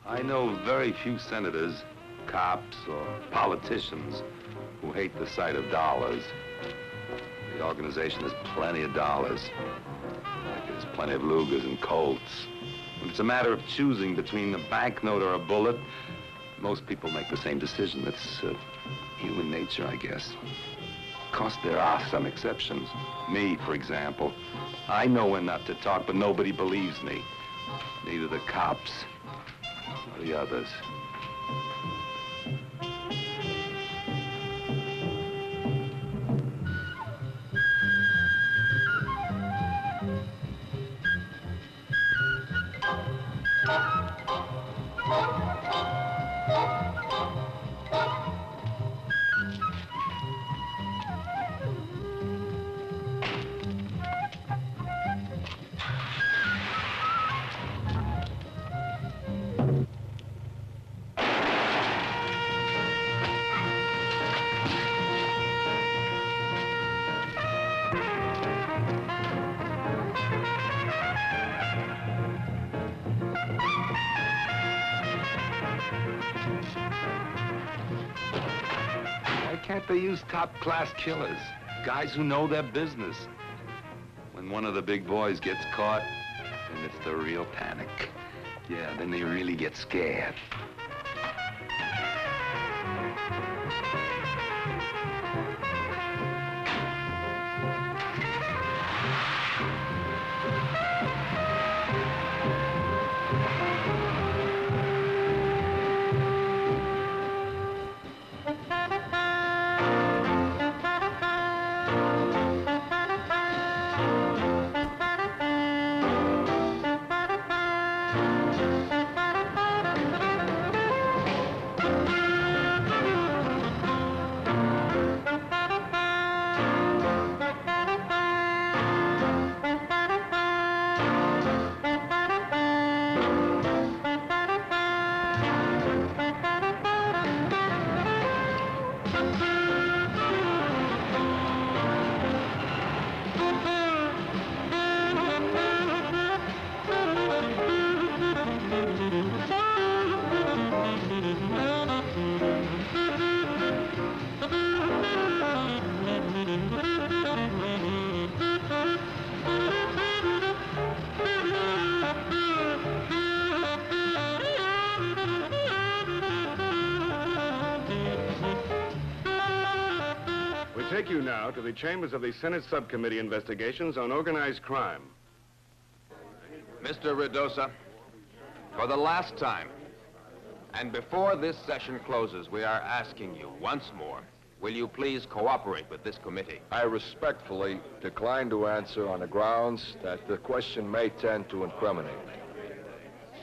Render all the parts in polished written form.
I know very few senators, cops, or politicians who hate the sight of dollars. The organization has plenty of dollars. Like there's plenty of Lugers and Colts. When it's a matter of choosing between a banknote or a bullet, most people make the same decision. It's human nature, I guess. Of course, there are some exceptions. Me, for example. I know when not to talk, but nobody believes me. Neither the cops or the others. Can't they use top-class killers? Guys who know their business. When one of the big boys gets caught, then it's the real panic. Yeah, then they really get scared. Take you now to the chambers of the Senate Subcommittee Investigations on Organized Crime. Mr. Rudosa, for the last time, and before this session closes, we are asking you once more, will you please cooperate with this committee? I respectfully decline to answer on the grounds that the question may tend to incriminate.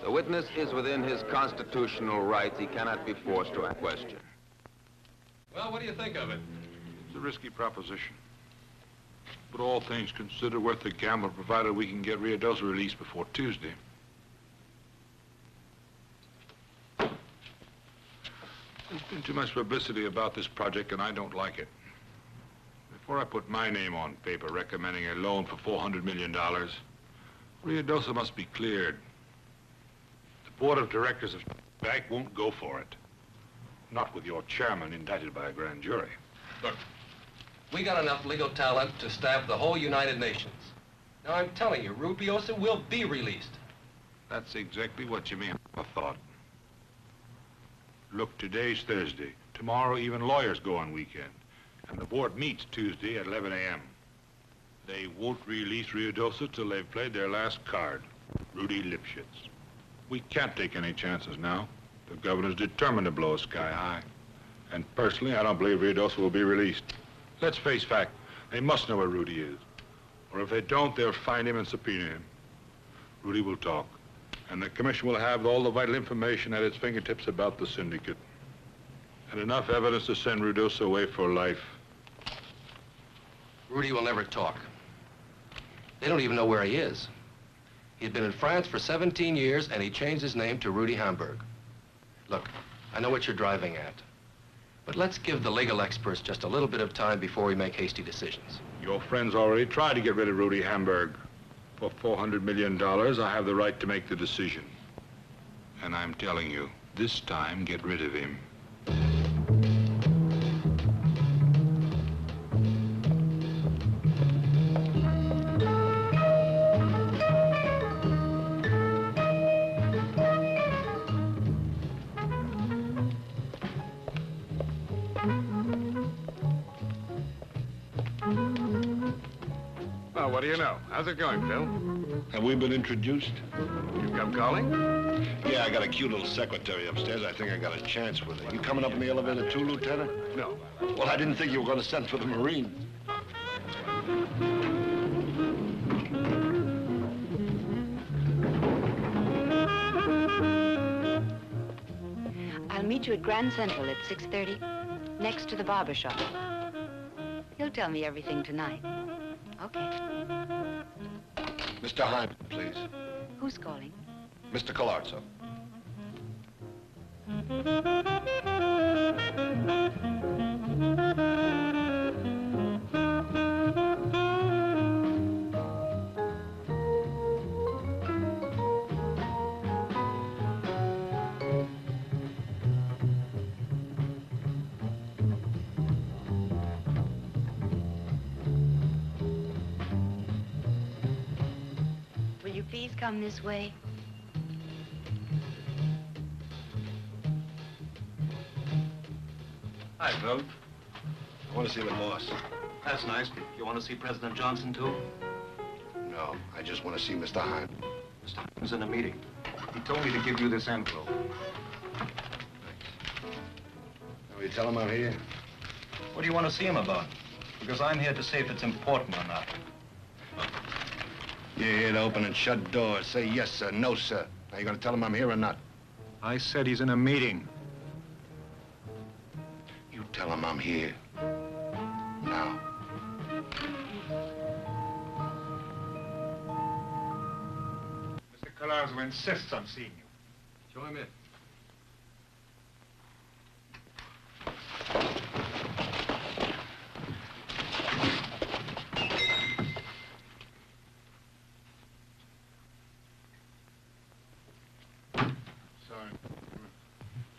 The witness is within his constitutional rights. He cannot be forced to ask a question. Well, what do you think of it? It's a risky proposition. But all things considered, worth the gamble, provided we can get Rudosa released before Tuesday. There's been too much publicity about this project, and I don't like it. Before I put my name on paper recommending a loan for $400 million, Rudosa must be cleared. The board of directors of the bank won't go for it. Not with your chairman indicted by a grand jury. Look, we got enough legal talent to staff the whole United Nations. Now, I'm telling you, Rudosa will be released. That's exactly what you mean, I thought. Look, today's Thursday. Tomorrow, even lawyers go on weekend. And the board meets Tuesday at 11 a.m. They won't release Rudosa till they've played their last card, Rudy Lipschitz. We can't take any chances now. The governor's determined to blow us sky high. And personally, I don't believe Rudosa will be released. Let's face fact. They must know where Rudy is. Or if they don't, they'll find him and subpoena him. Rudy will talk. And the commission will have all the vital information at its fingertips about the syndicate. And enough evidence to send Rudosa away for life. Rudy will never talk. They don't even know where he is. He had been in France for 17 years, and he changed his name to Rudy Hamburg. Look, I know what you're driving at, but let's give the legal experts just a little bit of time before we make hasty decisions. Your friends already tried to get rid of Rudy Hamburg. For $400 million, I have the right to make the decision. And I'm telling you, this time, get rid of him. Well, what do you know? How's it going, Phil? Have we been introduced? You come calling? Yeah, I got a cute little secretary upstairs. I think I got a chance with her. You coming up in the elevator too, Lieutenant? No. Well, I didn't think you were going to send for the Marines. I'll meet you at Grand Central at 6:30, next to the barber shop. He'll tell me everything tonight. Okay. Mr. Hyman, please. Who's calling? Mr. Colazzo. Will you please come this way? Hi, Phil. I want to see the boss. That's nice. You want to see President Johnson, too? No, I just want to see Mr. Hyman. Mr. Hyman's in a meeting. He told me to give you this envelope. Will you tell him I'm here? What do you want to see him about? Because I'm here to see if it's important or not. You're here to open and shut doors. Say yes, sir, no, sir. Now, you going to tell him I'm here or not? I said he's in a meeting. You tell him I'm here. Now. Mr. Colazzo insists on seeing you. Show him in. Sorry.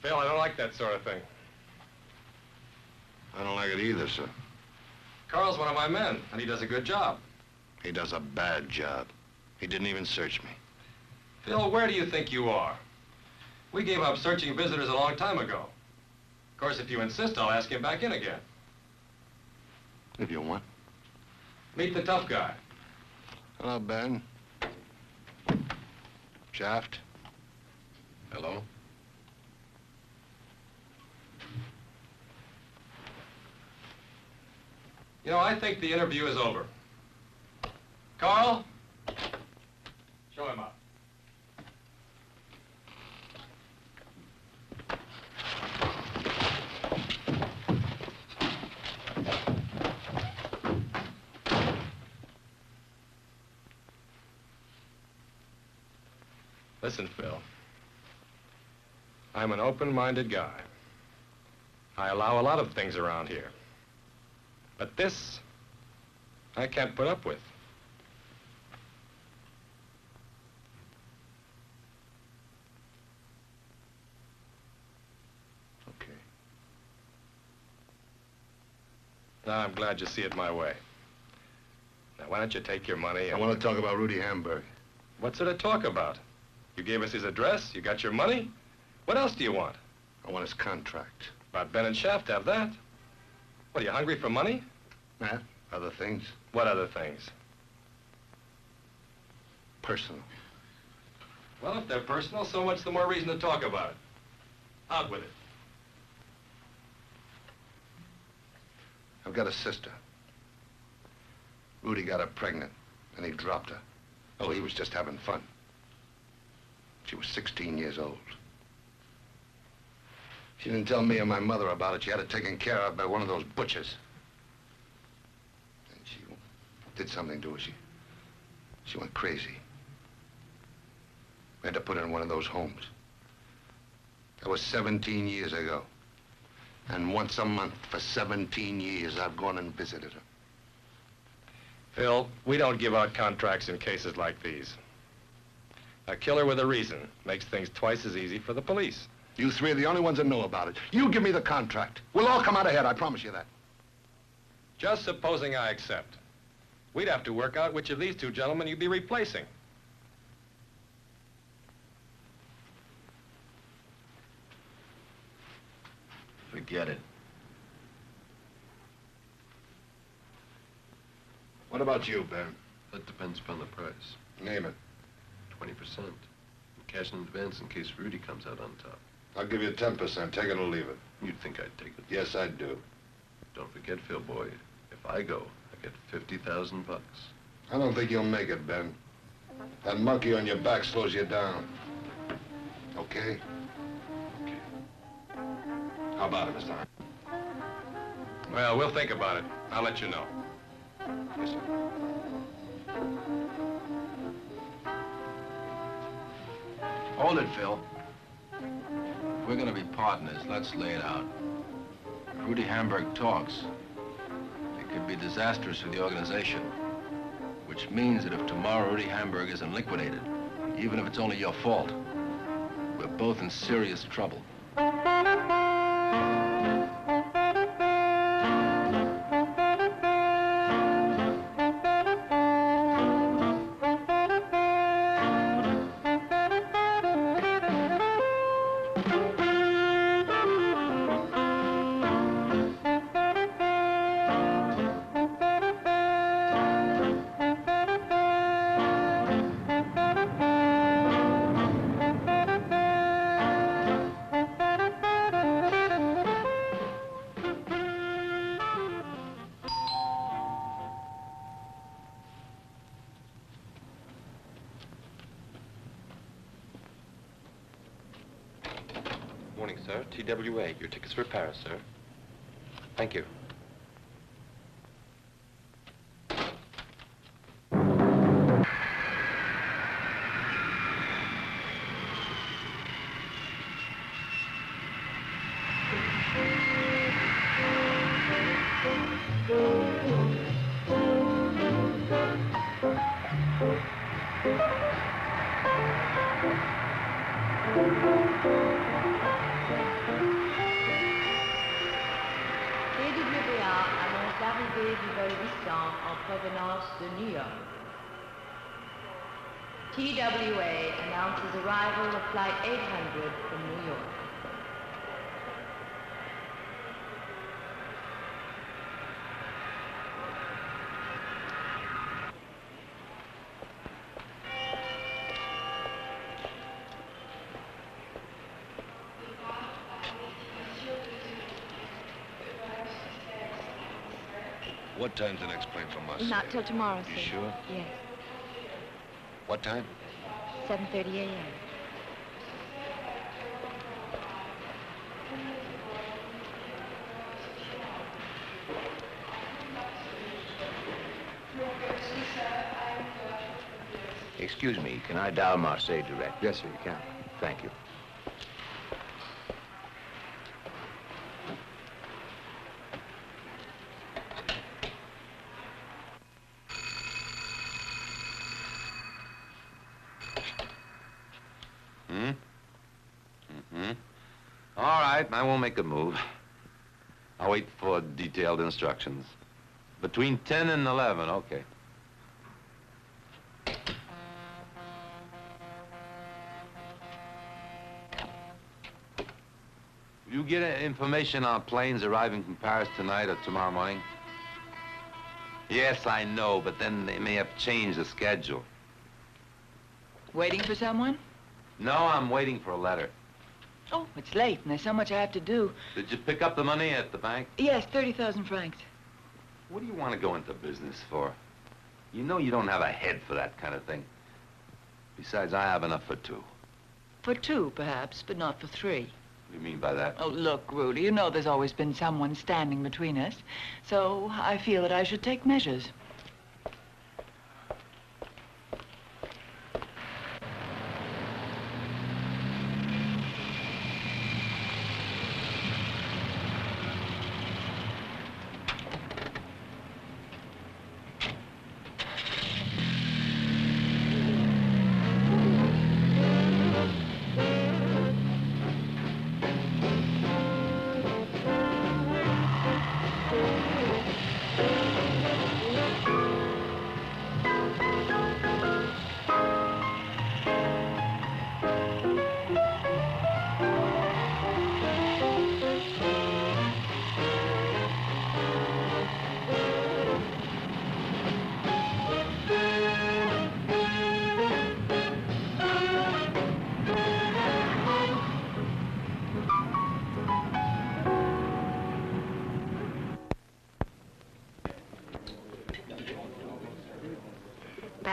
Phil, I don't like that sort of thing. I don't like it either, sir. Carl's one of my men, and he does a good job. He does a bad job. He didn't even search me. Phil, where do you think you are? We gave up searching visitors a long time ago. Of course, if you insist, I'll ask him back in again. If you want. Meet the tough guy. Hello, Ben. Shaft. Hello. You know, I think the interview is over. Carl, show him up. Listen, Phil. I'm an open-minded guy. I allow a lot of things around here. But this, I can't put up with. Okay. Now, I'm glad you see it my way. Now, why don't you take your money and... I want to talk about Rudy Hamburg. What's there to talk about? You gave us his address, you got your money. What else do you want? I want his contract. About Ben and Shaft have that. What, are you hungry for money? Matt, other things. What other things? Personal. Well, if they're personal, so much the more reason to talk about it. Out with it. I've got a sister. Rudy got her pregnant, and he dropped her. Oh, he was just having fun. She was 16 years old. She didn't tell me or my mother about it. She had it taken care of by one of those butchers. And she did something to her. She went crazy. had to put her in one of those homes. That was 17 years ago. And once a month for 17 years, I've gone and visited her. Phil, we don't give out contracts in cases like these. A killer with a reason makes things twice as easy for the police. You three are the only ones that know about it. You give me the contract. We'll all come out ahead, I promise you that. Just supposing I accept. We'd have to work out which of these two gentlemen you'd be replacing. Forget it. What about you, Ben? That depends upon the price. Name it. 20%. Cash in advance in case Rudy comes out on top. I'll give you 10%. Take it or leave it. You'd think I'd take it. Yes, I do. Don't forget, Phil boy, if I go, I get 50,000 bucks. I don't think you'll make it, Ben. That monkey on your back slows you down. Okay? Okay. How about it, Mr. Hunt? Well, we'll think about it. I'll let you know. Yes, sir. Hold it, Phil. If we're gonna be partners, let's lay it out. If Rudy Hamburg talks, it could be disastrous for the organization. Which means that if tomorrow Rudy Hamburg isn't liquidated, even if it's only your fault, we're both in serious trouble. Morning, sir. TWA. Your tickets for Paris, sir. Thank you. TWA annonce l'arrivée du vol 800 en provenance de New York. TWA announces arrival of flight 800 from New York. What time's the next plane from us? Not till tomorrow, sir. You sure? Yes, What time? 7:30 a.m. Excuse me, can I dial Marseille direct? Yes, sir, you can. Thank you. All right, I won't make a move. I'll wait for detailed instructions. Between 10 and 11, okay. You get information on planes arriving from Paris tonight or tomorrow morning? Yes, I know, but then they may have changed the schedule. Waiting for someone? No, I'm waiting for a letter. Oh, it's late, and there's so much I have to do. Did you pick up the money at the bank? Yes, 30,000 francs. What do you want to go into business for? You know you don't have a head for that kind of thing. Besides, I have enough for two. For two, perhaps, but not for three. What do you mean by that? Oh, look, Rudy, you know there's always been someone standing between us. So I feel that I should take measures.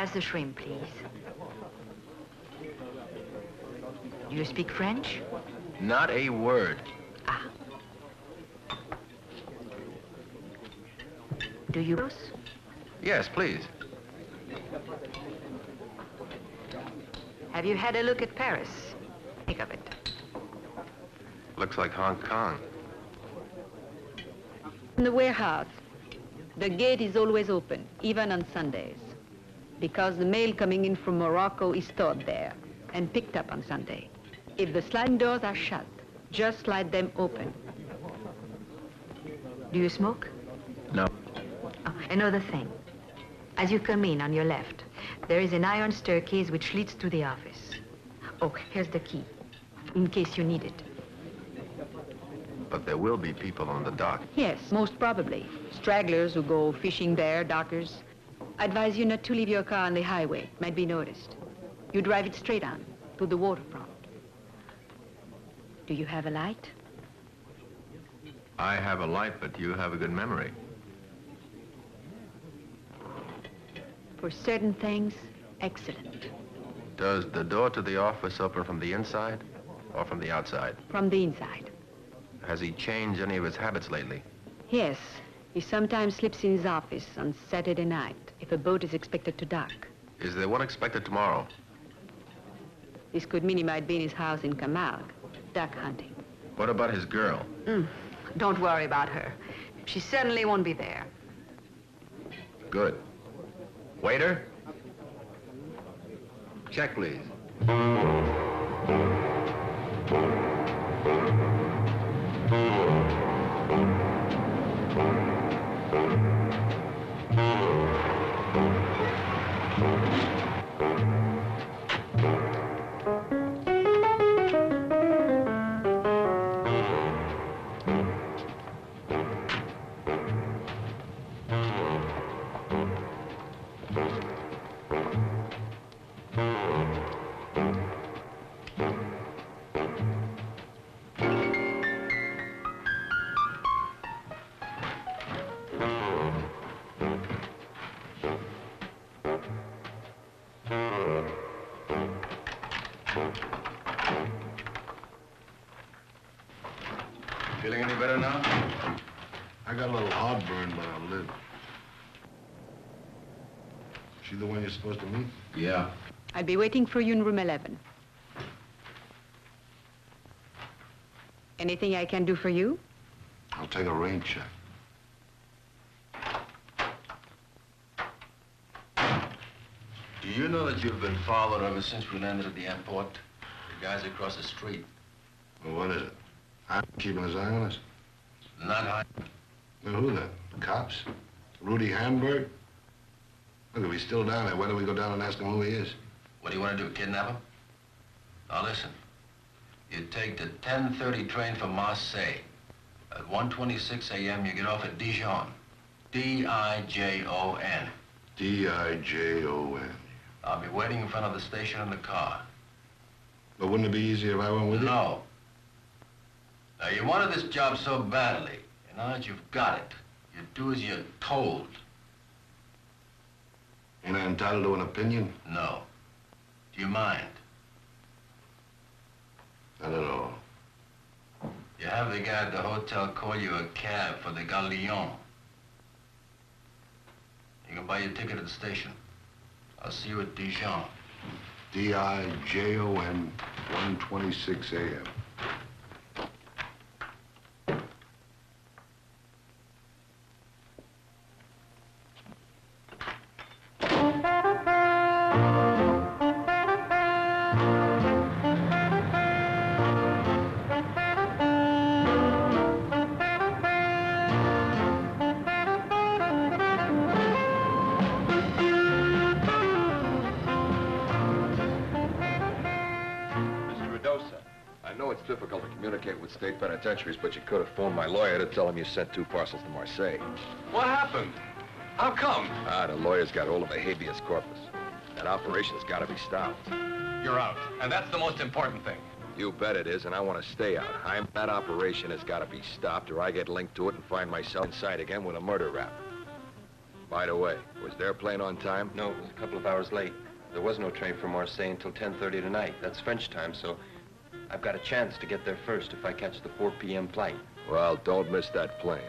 Pass the shrimp, please. Do you speak French? Not a word. Do you? Yes, please. Have you had a look at Paris? Think of it. Looks like Hong Kong. In the warehouse, the gate is always open, even on Sundays, because the mail coming in from Morocco is stored there and picked up on Sunday. If the sliding doors are shut, just slide them open. Do you smoke? No. Oh, another thing. As you come in on your left, there is an iron staircase which leads to the office. Oh, here's the key, in case you need it. But there will be people on the dock. Yes, most probably. Stragglers who go fishing there, dockers. I advise you not to leave your car on the highway. Might be noticed. You drive it straight on to the waterfront. Do you have a light? I have a light, but you have a good memory. For certain things, excellent. Does the door to the office open from the inside or from the outside? From the inside. Has he changed any of his habits lately? Yes. He sometimes sleeps in his office on Saturday night if a boat is expected to dock. Is there one expected tomorrow? This could mean he might be in his house in Camargue, duck hunting. What about his girl? Don't worry about her. She certainly won't be there. Good. Waiter? Check, please. Feeling any better now? I got a little heartburn, but I'll live. She the one you're supposed to meet? Yeah. I'll be waiting for you in room 11. Anything I can do for you? I'll take a rain check. Do you know that you've been followed ever since we landed at the airport? The guys across the street. Well, what is it? I'm keeping his eye on us? Not high. Well, who then? Cops? Rudy Hamburg? Look, if he's still down there, why don't we go down and ask him who he is? What do you want to do, kidnap him? Now listen. You take the 10:30 train from Marseille. At 1:26 a.m., you get off at Dijon. D-I-J-O-N. D-I-J-O-N. I'll be waiting in front of the station in the car. But wouldn't it be easier if I went with you? No. Now, you wanted this job so badly, and now that you've got it, you do as you're told. Ain't I entitled to an opinion? No. Do you mind? Not at all. You have the guy at the hotel call you a cab for the Gare Lyon. You can buy your ticket at the station. I'll see you at Dijon. D-I-J-O-N, 1:26 a.m. Difficult to communicate with state penitentiaries, but you could have phoned my lawyer to tell him you sent 2 parcels to Marseille. What happened? How come? The lawyer's got hold of a habeas corpus. That operation's got to be stopped. You're out, and that's the most important thing. You bet it is, and I want to stay out. That operation has got to be stopped, or I get linked to it and find myself inside again with a murder rap. By the way, was their plane on time? No, it was a couple of hours late. There was no train from Marseille until 10:30 tonight. That's French time, so I've got a chance to get there first if I catch the 4 p.m. flight. Well, don't miss that plane.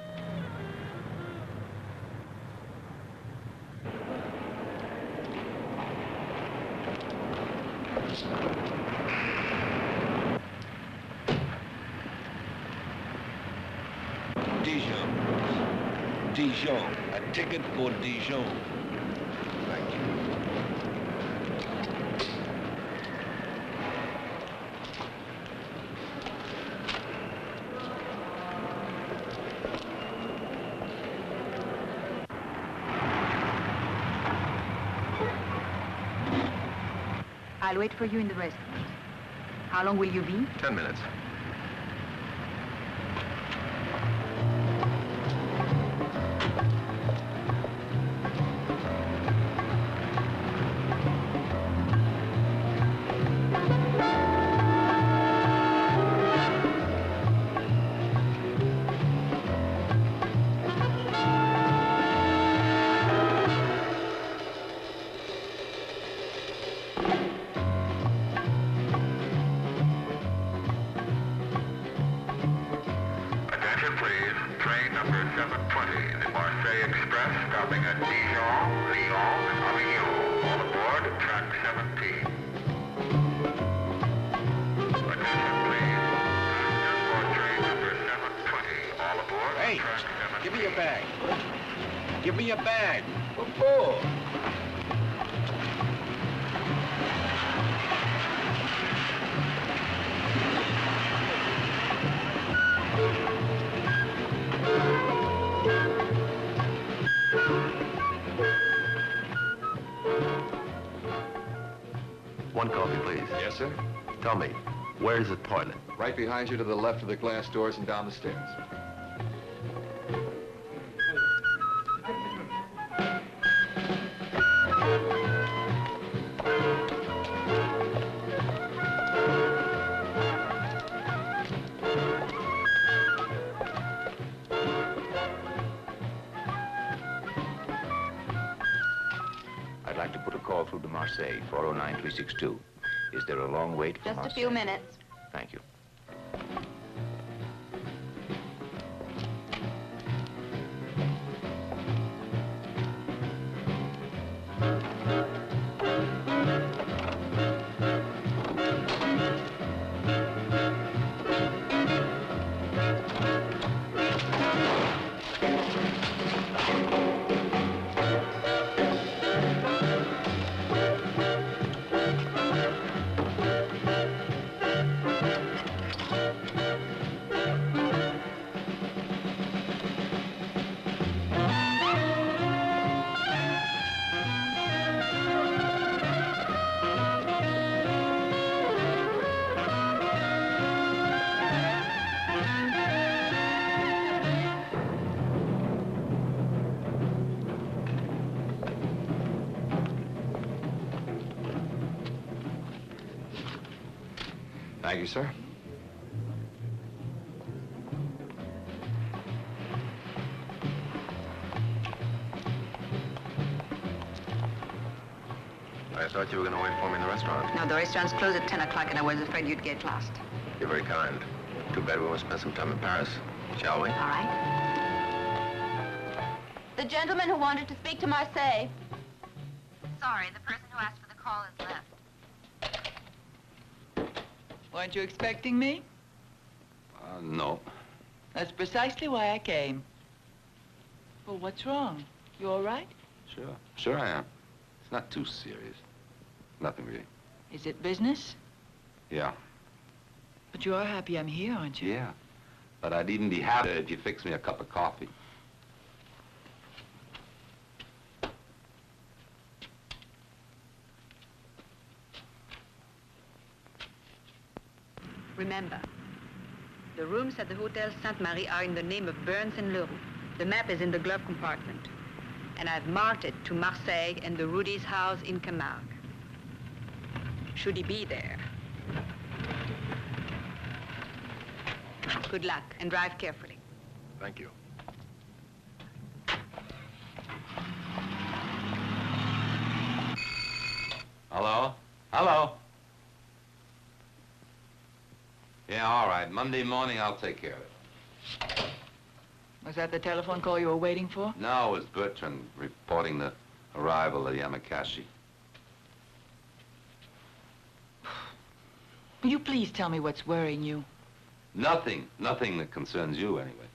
Dijon. Dijon. A ticket for Dijon. Thank you. I'll wait for you in the restaurant. How long will you be? 10 minutes. Hey, give me your bag. Give me your bag. What for? One coffee, please. Yes, sir? Tell me, where's the toilet? Right behind you to the left of the glass doors and down the stairs. I'd like to put a call through to Marseille, 409-362. Is there a long wait for Just Marseille? a few minutes. Thank you. Thank you, sir. I thought you were going to wait for me in the restaurant. No, the restaurant's closed at 10 o'clock, and I was afraid you'd get lost. You're very kind. Too bad we won't spend some time in Paris. Shall we? All right. The gentleman who wanted to speak to Marseille. Sorry, the person who asked for the call has left. Weren't you expecting me? No. That's precisely why I came. Well, what's wrong? You all right? Sure I am. It's not too serious. Nothing really. Is it business? Yeah. But you are happy I'm here, aren't you? Yeah. But I'd even be happier if you fix me a cup of coffee. Remember, the rooms at the Hotel Sainte-Marie are in the name of Burns and Leroux. The map is in the glove compartment. And I've marked it to Marseille and the Rudy's house in Camargue. Should he be there? Good luck, and drive carefully. Thank you. Hello? Hello? Yeah, all right. Monday morning, I'll take care of it. Was that the telephone call you were waiting for? No, it was Bertrand reporting the arrival of Yamakasi. Will you please tell me what's worrying you? Nothing. Nothing that concerns you, anyway.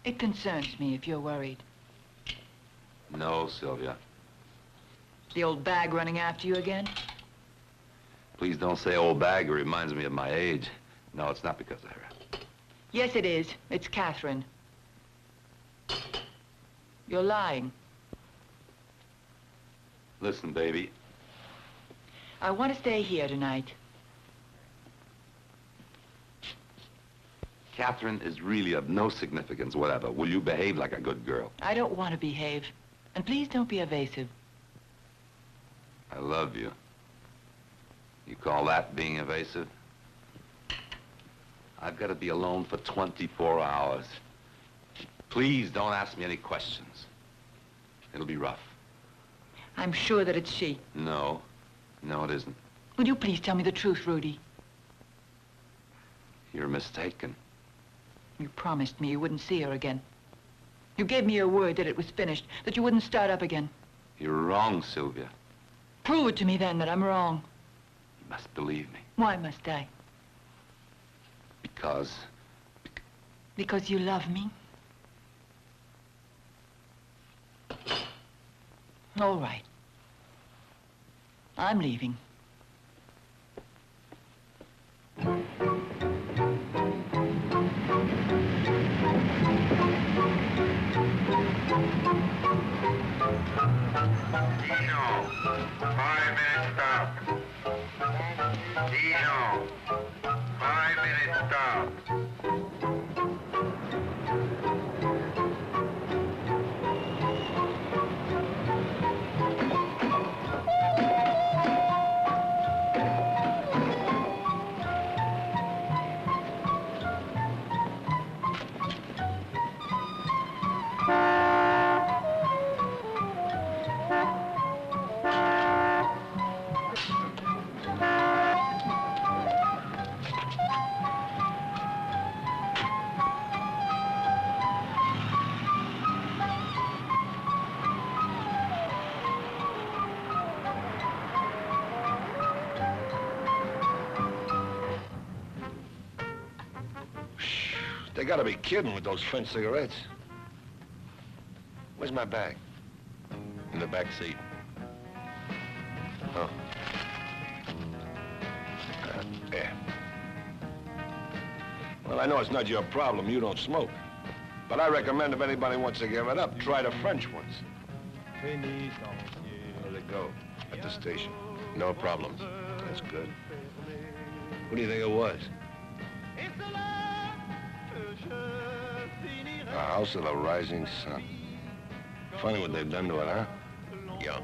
It concerns me if you're worried. No, Sylvia. The old bag running after you again? Please don't say old bag. It reminds me of my age. No, it's not because of her. Yes, it is. It's Catherine. You're lying. Listen, baby. I want to stay here tonight. Catherine is really of no significance whatever. Will you behave like a good girl? I don't want to behave. And please don't be evasive. I love you. You call that being evasive? I've got to be alone for 24 hours. Please don't ask me any questions. It'll be rough. I'm sure that it's she. No. No, it isn't. Will you please tell me the truth, Rudy? You're mistaken. You promised me you wouldn't see her again. You gave me your word that it was finished, that you wouldn't start up again. You're wrong, Sylvia. Prove it to me then that I'm wrong. You must believe me. Why must I? Because... Because you love me? All right. I'm leaving. Dino, 5-minute stop. Dino, 5-minute stop. They gotta be kidding with those French cigarettes. Where's my bag? In the back seat. Oh. There. Well, I know it's not your problem. You don't smoke. But I recommend if anybody wants to give it up, try the French ones. Where'd they go? At the station. No problems. That's good. Who do you think it was? The House of the Rising Sun. Funny what they've done to it, huh? Yeah.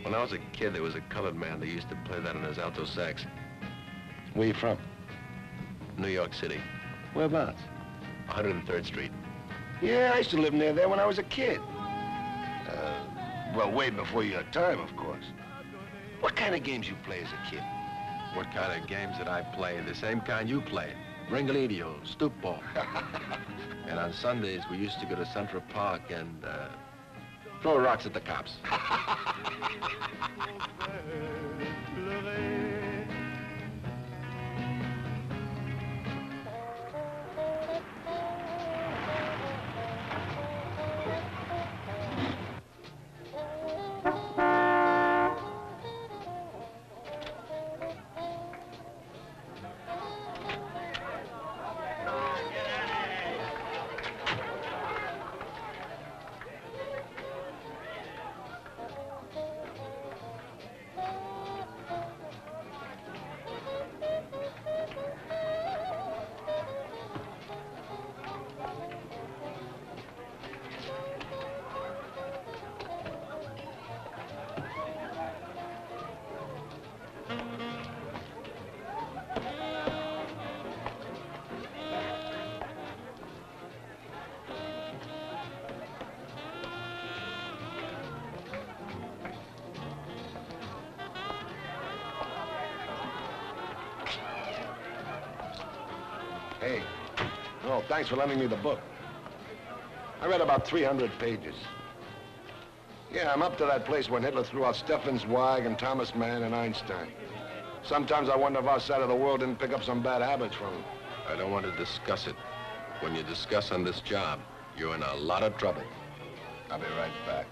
When I was a kid, there was a colored man that used to play that on his alto sax. Where you from? New York City. Whereabouts? 103rd Street. Yeah, I used to live near there when I was a kid. Well, way before your time, of course. What kind of games you play as a kid? What kind of games did I play? The same kind you played. Ringolidio, stoop ball. And on Sundays, we used to go to Central Park and throw rocks at the cops. Hey. Oh, thanks for lending me the book. I read about 300 pages. Yeah, I'm up to that place when Hitler threw out Stefan Zweig and Thomas Mann and Einstein. Sometimes I wonder if our side of the world didn't pick up some bad habits from him. I don't want to discuss it. When you discuss on this job, you're in a lot of trouble. I'll be right back.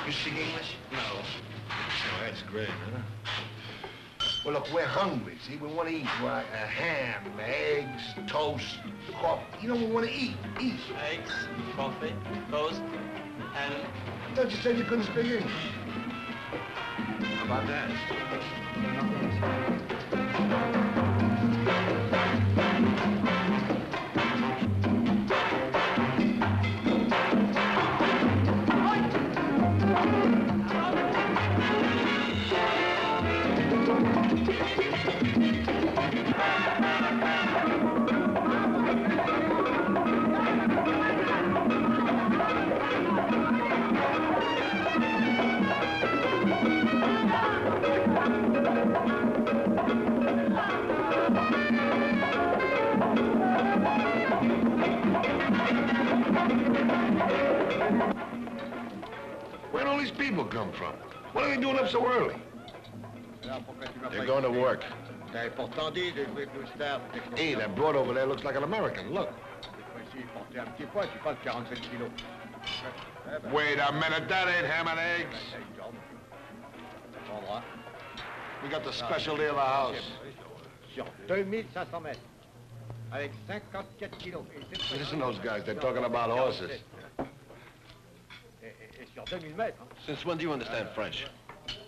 You speak English? No. Oh, that's great, huh? Well, look, we're hungry, see? We want to eat, right? Ham, eggs, toast, coffee. You know, we want to eat. Eggs, coffee, toast, and... I thought you said you couldn't speak English. How about that? Where'd all these people come from? What are they doing up so early? They're going to work. Hey, that broad over there looks like an American. Look. Wait a minute, that ain't ham and eggs. We got the specialty of the house. Sur 2500 mètres, avec 54 kilos. Listen to those guys, they're talking about horses. Et sur 2000 mètres. Since when do you understand French?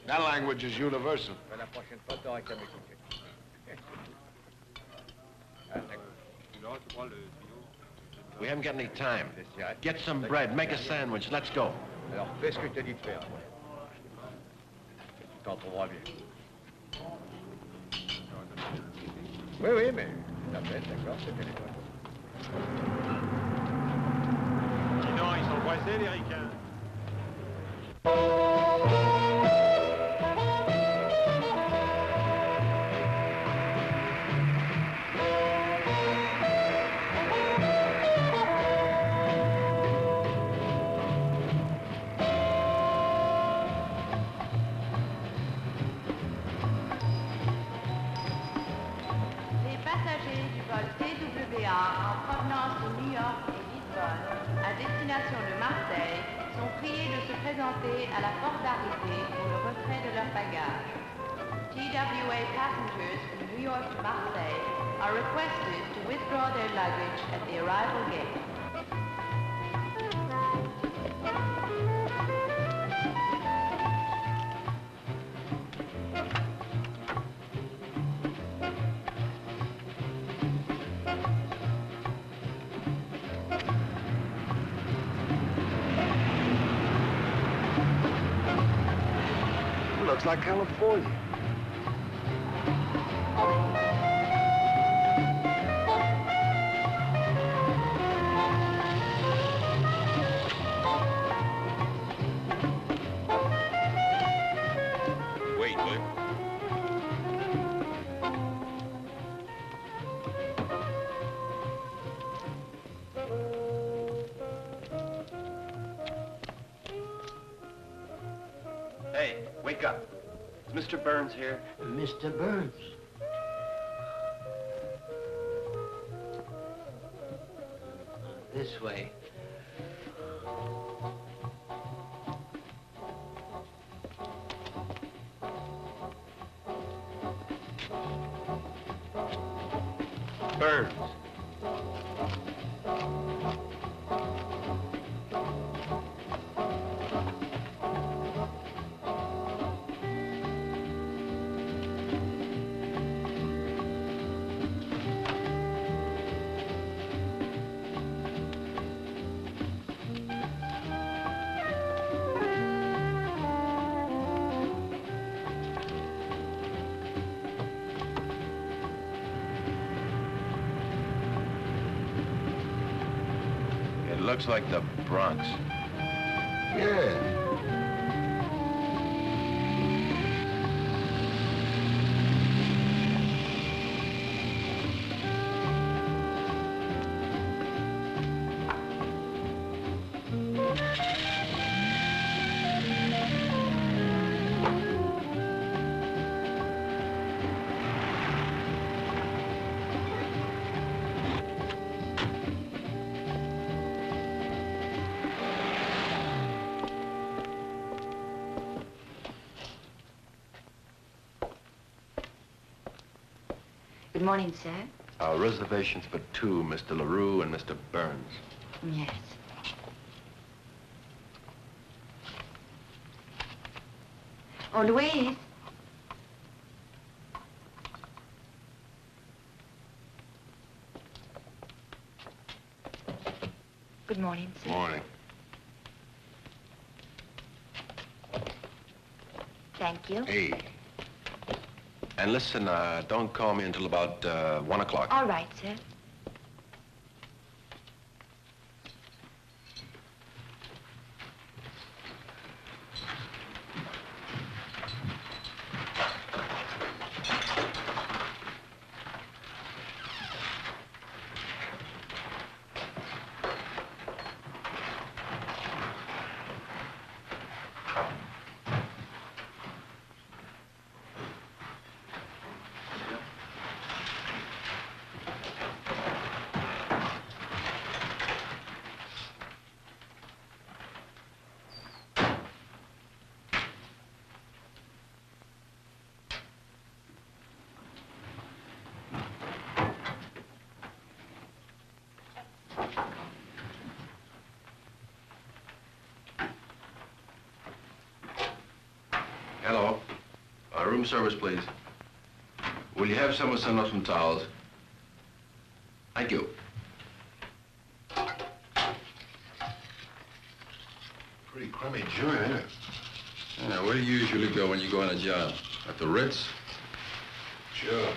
That language is universal. La prochaine fois, t'auras qu'à m'écouter. We haven't got any time. Get some bread, make a sandwich, let's go. Alors, fais ce que je te dis de faire. Tu t'en trouveras bien. Oui, oui, mais je t'appelle, d'accord, c'est téléphone. Sinon, ils sont coincés, les ricains. Les passagers du vol TWA en provenance de New York et Lisbonne à destination de Marseille sont priés de se présenter à la porte d'arrivée pour le retrait de leurs bagages. TWA passengers from New York to Marseille are requested to withdraw their luggage at the arrival gate. looks like California. Wait, will you? Hey, wake up. Is Mr. Burns here? Mr. Burns. This way. Burns. It looks like the Bronx. Yeah. Good morning, sir. Our reservations for two, Mr. LaRue and Mr. Burns. Yes. Oh, Louise. Good morning, sir. Morning. Thank you. Hey. And listen, don't call me until about 1 o'clock. All right, sir. Hello. Room service, please. Will you have someone send us some towels? Thank you. Pretty crummy joint, isn't it? Yeah, where do you usually go when you go on a job? At the Ritz? Sure.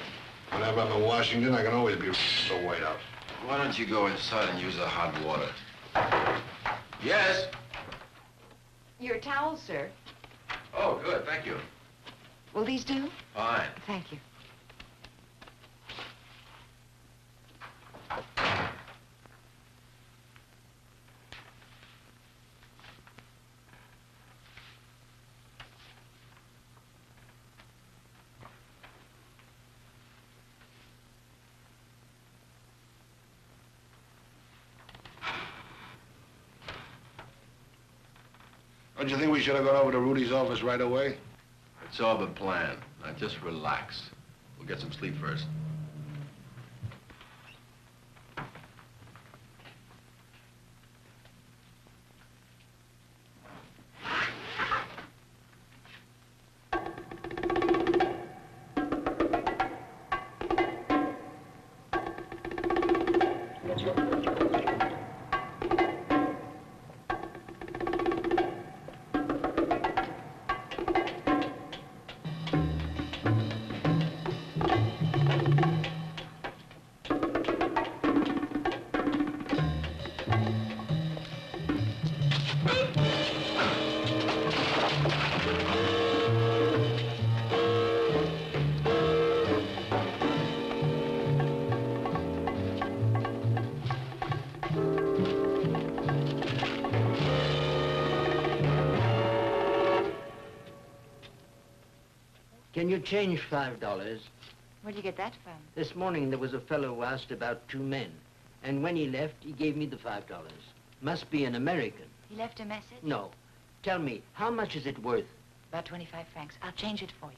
Whenever I'm in Washington, I can always be so white out. Why don't you go inside and use the hot water? Yes? Your towels, sir. Oh, good, thank you. Will these do? Fine. Thank you. Don't you think we should have gone over to Rudy's office right away? It's all been planned. Now just relax. We'll get some sleep first. Can you change $5? Where'd you get that from? This morning there was a fellow who asked about 2 men. And when he left, he gave me the $5. Must be an American. He left a message? No. Tell me, how much is it worth? About 25 francs. I'll change it for you.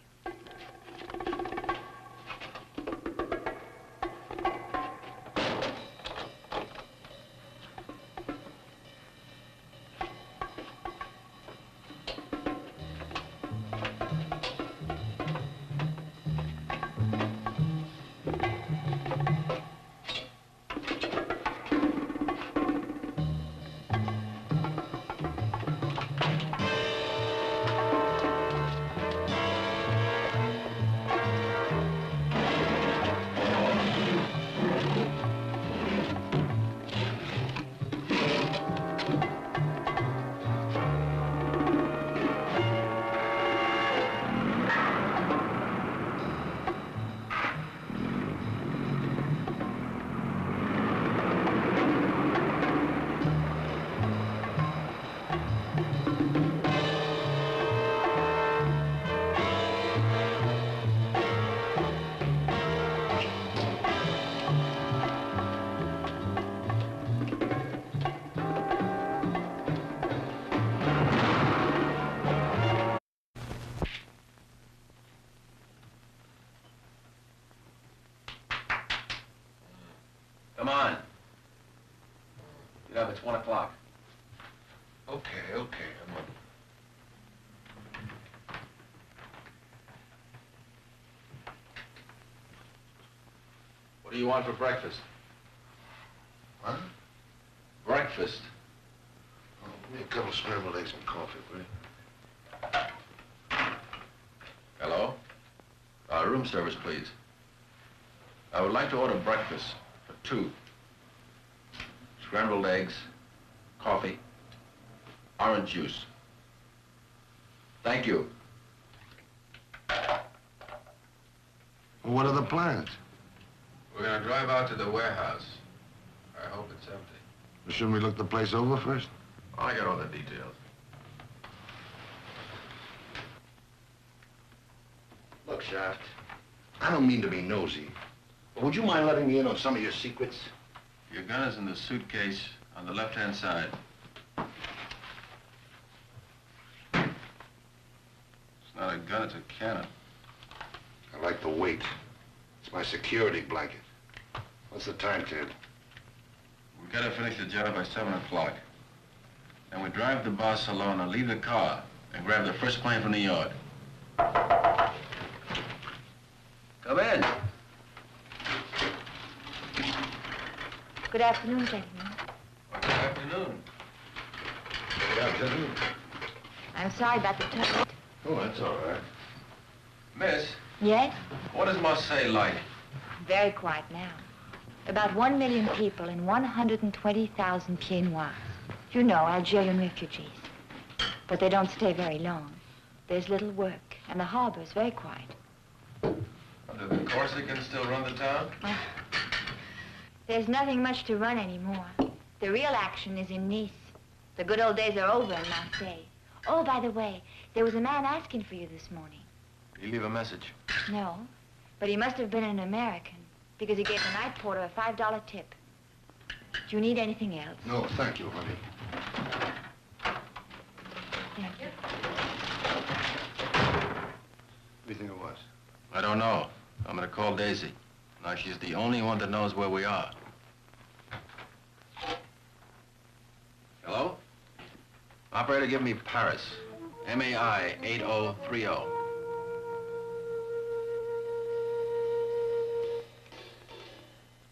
Come on. Get up, it's 1 o'clock. Okay, I'm up. What do you want for breakfast? What? Breakfast. Oh, give me a couple scrambled eggs and coffee, will you? Hello? Room service, please. I would like to order breakfast for 2. Scrambled eggs, coffee, orange juice. Thank you. Well, what are the plans? We're gonna drive out to the warehouse. I hope it's empty. Well, shouldn't we look the place over first? I got all the details. Look, Shaft, I don't mean to be nosy, but would you mind letting me in on some of your secrets? Your gun is in the suitcase on the left-hand side. It's not a gun, it's a cannon. I like the weight. It's my security blanket. What's the time, Ted? We've got to finish the job by 7 o'clock. Then we drive to Barcelona, leave the car, and grab the first plane from the yard. Come in. Good afternoon, gentlemen. Well, good afternoon. Good afternoon. I'm sorry about the toilet. Oh, that's all right. Miss, Yes? what is Marseille like? Very quiet now. About 1 million people and 120,000 pieds noirs. You know, Algerian refugees. But they don't stay very long. There's little work, and the harbor's very quiet. Do the Corsicans still run the town? There's nothing much to run anymore. The real action is in Nice. The good old days are over in Marseille. Oh, by the way, there was a man asking for you this morning. Did he leave a message? No, but he must have been an American, because he gave the night porter a $5 tip. Do you need anything else? No, thank you, honey. Thank you. What do you think it was? I don't know. I'm gonna call Daisy. Now, she's the only one that knows where we are. Hello? Operator, give me Paris. MAI 8030.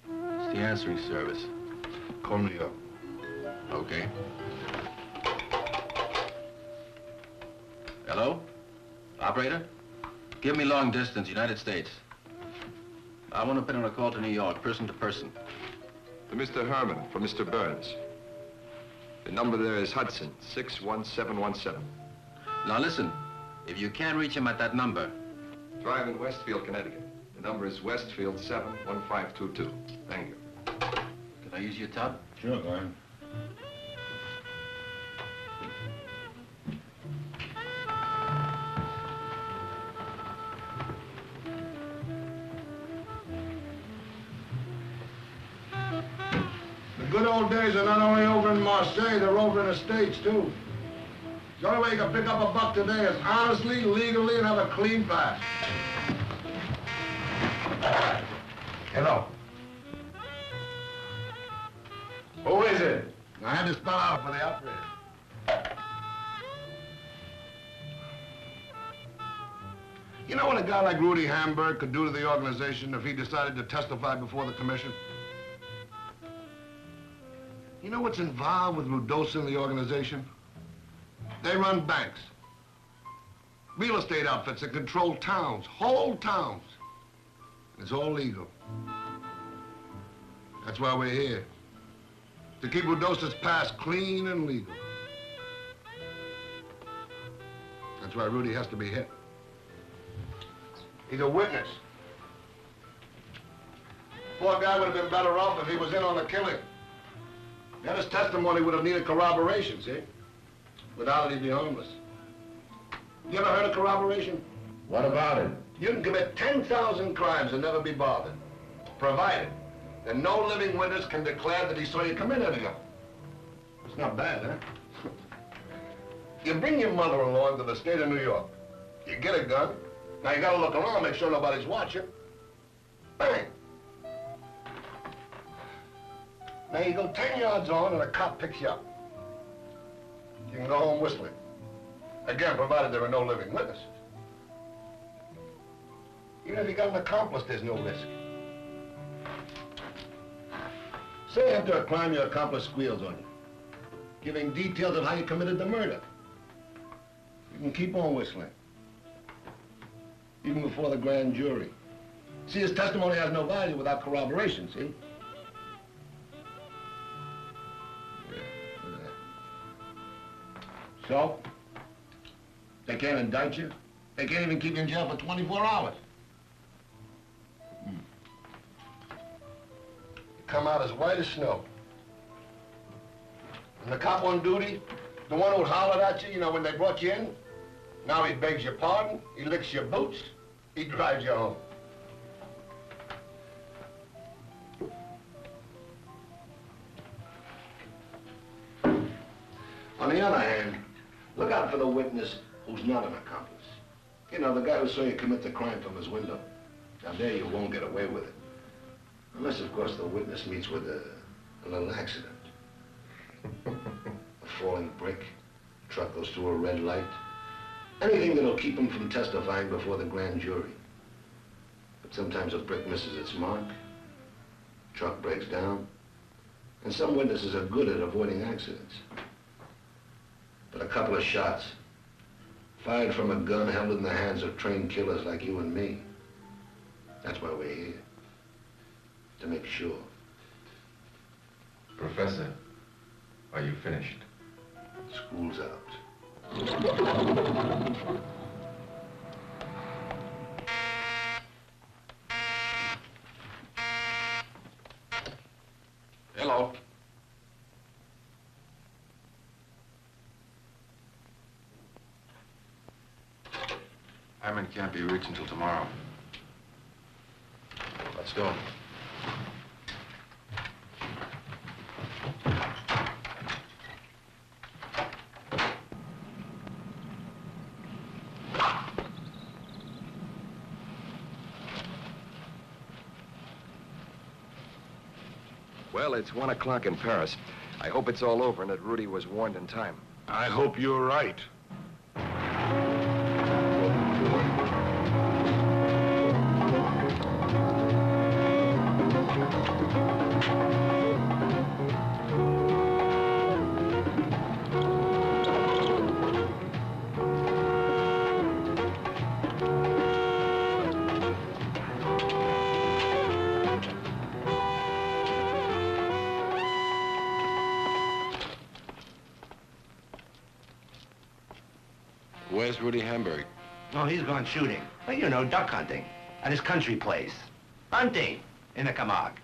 It's the answering service. Call New York. Okay. Hello? Operator? Give me long distance, United States. I want to put in a call to New York, person to person. To Mr. Herman, from Mr. Burns. The number there is Hudson, 61717. Now listen, if you can't reach him at that number... Drive in Westfield, Connecticut. The number is Westfield 71522. Thank you. Can I use your tub? Sure, go ahead. good old days are not only over in Marseille, they're over in the States, too. The only way you can pick up a buck today is honestly, legally, and have a clean pass. Hello. Who is it? I had to spell out for the operator. You know what a guy like Rudy Hamburg could do to the organization if he decided to testify before the commission? You know what's involved with Rudosa and the organization? They run banks, real estate outfits that control towns, whole towns. It's all legal. That's why we're here, to keep Rudosa's past clean and legal. That's why Rudy has to be hit. He's a witness. Poor guy would have been better off if he was in on the killing. Then his testimony would have needed corroboration, see? Without it, he'd be homeless. You ever heard of corroboration? What about it? You can commit 10,000 crimes and never be bothered, provided that no living witness can declare that he saw you commit any of them. It's not bad, huh? You bring your mother-in-law into the state of New York. You get a gun. Now you gotta look around, make sure nobody's watching. Bang! Now you go 10 yards on and a cop picks you up. You can go home whistling. Again, provided there are no living witnesses. Even if you got an accomplice, there's no risk. Say after a crime your accomplice squeals on you, giving details of how you committed the murder. You can keep on whistling, even before the grand jury. See, his testimony has no value without corroboration, see? So, they can't indict you. They can't even keep you in jail for 24 hours. You come out as white as snow. And the cop on duty, the one who hollered at you, you know, when they brought you in, now he begs your pardon, he licks your boots, he drives you home. On the other hand, look out for the witness who's not an accomplice. You know, the guy who saw you commit the crime from his window. Now there you won't get away with it. Unless, of course, the witness meets with a little accident. A falling brick, a truck goes through a red light. Anything that'll keep him from testifying before the grand jury. But sometimes a brick misses its mark, truck breaks down, and some witnesses are good at avoiding accidents. But a couple of shots, fired from a gun held in the hands of trained killers like you and me. That's why we're here, to make sure. Professor, are you finished? School's out. Hello. Hammond can't be reached until tomorrow. Let's go. Well, it's 1 o'clock in Paris. I hope it's all over and that Rudy was warned in time. I hope you're right. Where's Rudy Hamburg? Oh, he's gone shooting. Well, you know, duck hunting. At his country place. Hunting in the Camargue.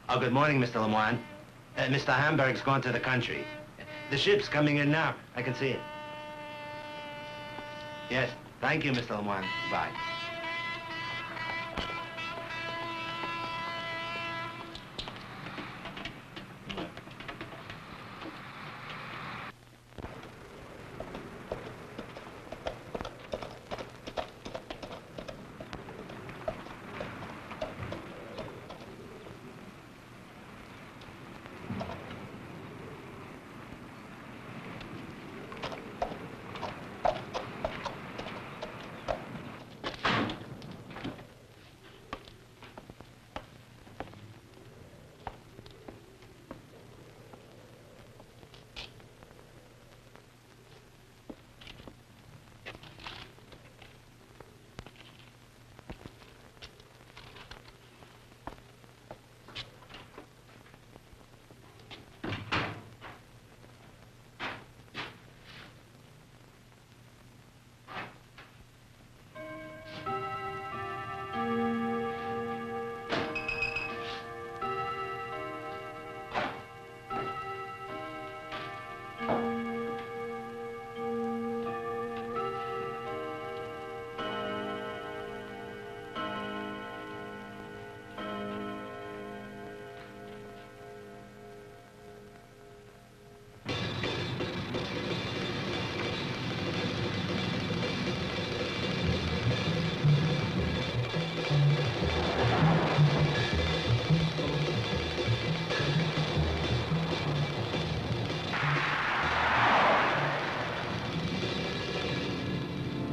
Oh, good morning, Mr. Lemoine. Mr. Hamburg's gone to the country. The ship's coming in now. I can see it. Yes, thank you, Mr. Lemoine. Bye.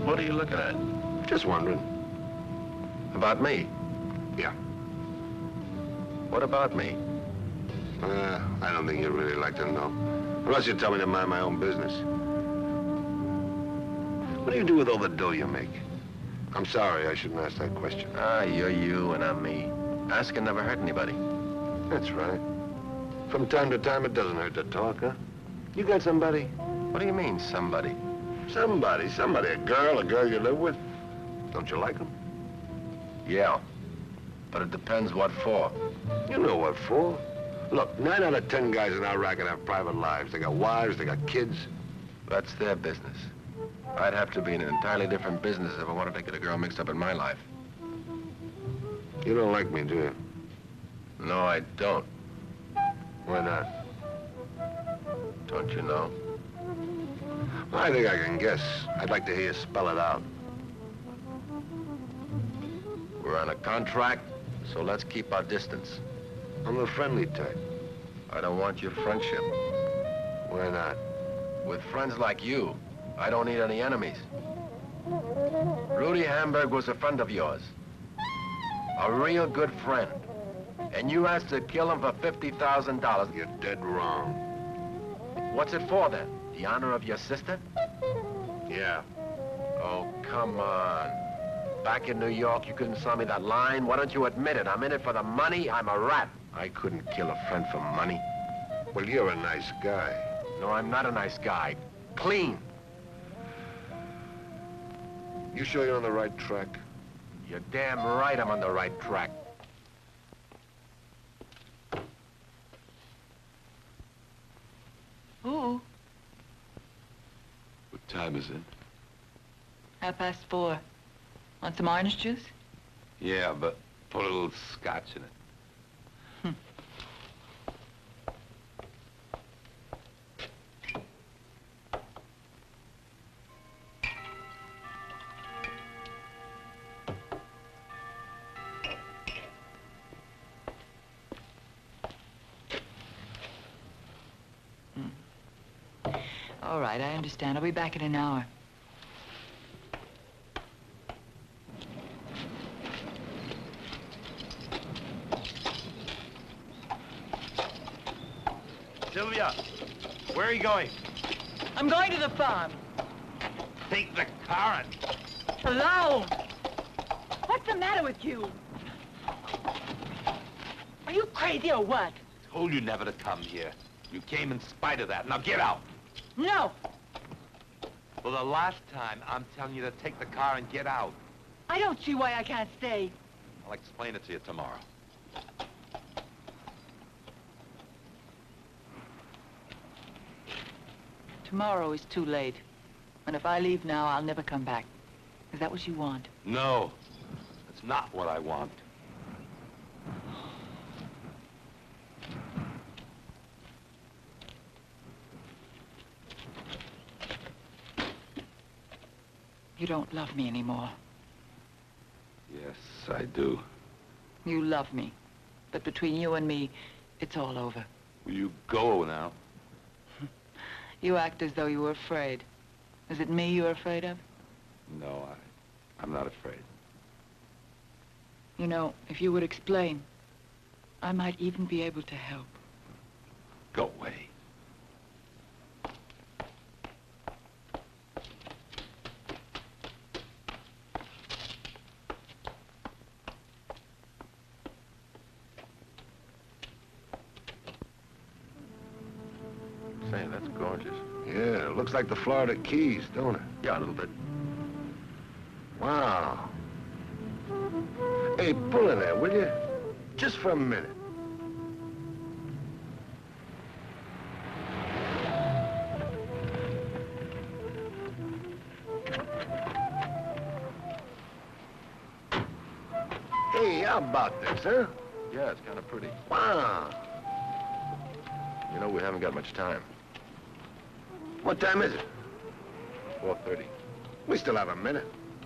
What are you looking at? Just wondering. About me? Yeah. What about me? I don't think you'd really like to know. Unless you tell me to mind my own business. What do you do with all the dough you make? I'm sorry, I shouldn't ask that question. Ah, you're you and I'm me. Asking never hurt anybody. That's right. From time to time, it doesn't hurt to talk, huh? You got somebody? What do you mean, somebody? Somebody. A girl you live with. Don't you like them? Yeah. But it depends what for. You know what for. Look, 9 out of 10 guys in our racket have private lives. They got wives, they got kids. That's their business. I'd have to be in an entirely different business if I wanted to get a girl mixed up in my life. You don't like me, do you? No, I don't. Why not? Don't you know? Well, I think I can guess. I'd like to hear you spell it out. We're on a contract, so let's keep our distance. I'm the friendly type. I don't want your friendship. Why not? With friends like you, I don't need any enemies. Rudy Hamburg was a friend of yours. A real good friend. And you asked to kill him for $50,000. You're dead wrong. What's it for, then? The honor of your sister? Yeah. Oh, come on. Back in New York, you couldn't sell me that line. Why don't you admit it? I'm in it for the money. I'm a rat. I couldn't kill a friend for money. Well, you're a nice guy. No, I'm not a nice guy. Clean. You sure you're on the right track? You're damn right I'm on the right track. Ooh, What time is it? 4:30. Want some orange juice? Yeah, but put a little scotch in it. All right, I understand. I'll be back in an hour. Sylvia, where are you going? I'm going to the farm. Take the car and... Alone. What's the matter with you? Are you crazy or what? Told you never to come here. You came in spite of that. Now get out. No. For the last time, I'm telling you to take the car and get out. I don't see why I can't stay. I'll explain it to you tomorrow. Tomorrow is too late. And if I leave now, I'll never come back. Is that what you want? No, that's not what I want. You don't love me anymore. Yes, I do. You love me. But between you and me, it's all over. Will you go now? You act as though you were afraid. Is it me you're afraid of? No, I'm not afraid. You know, if you would explain, I might even be able to help. Go away. Say, that's gorgeous. Yeah, it looks like the Florida Keys, don't it? Yeah, a little bit. Wow. Hey, pull in there, will you? Just for a minute. Hey, how about this, huh? Yeah, it's kind of pretty. Wow. You know, we haven't got much time. What time is it? 4:30. We still have a minute.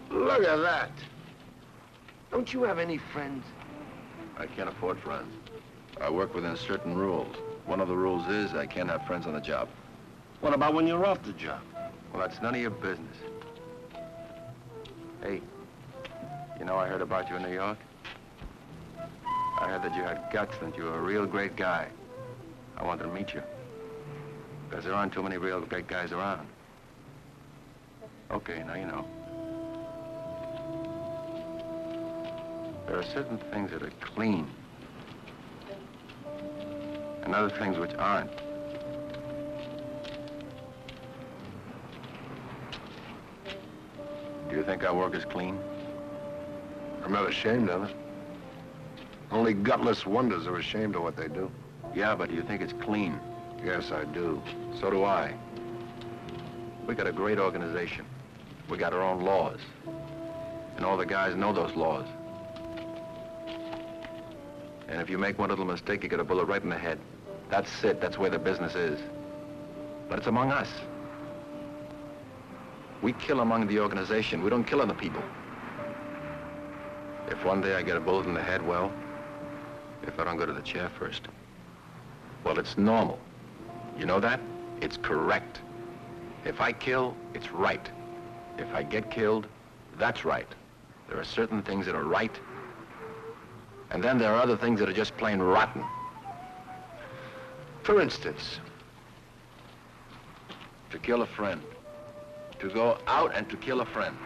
Look at that. Don't you have any friends? I can't afford friends. I work within certain rules. One of the rules is I can't have friends on the job. What about when you're off the job? Well, that's none of your business. Hey, you know I heard about you in New York? I heard that you had guts, that you were a real great guy. I wanted to meet you. Because there aren't too many real great guys around. Okay, now you know. There are certain things that are clean. And other things which aren't. Do you think our work is clean? I'm not ashamed of it. Only gutless wonders are ashamed of what they do. Yeah, but do you think it's clean? Yes, I do. So do I. We got a great organization. We got our own laws. And all the guys know those laws. And if you make one little mistake, you get a bullet right in the head. That's it. That's where the business is. But it's among us. We kill among the organization. We don't kill on the people. If one day I get a bullet in the head, well, if I don't go to the chair first, well, it's normal. You know that? It's correct. If I kill, it's right. If I get killed, that's right. There are certain things that are right, and then there are other things that are just plain rotten. For instance? To kill a friend. To go out and to kill a friend.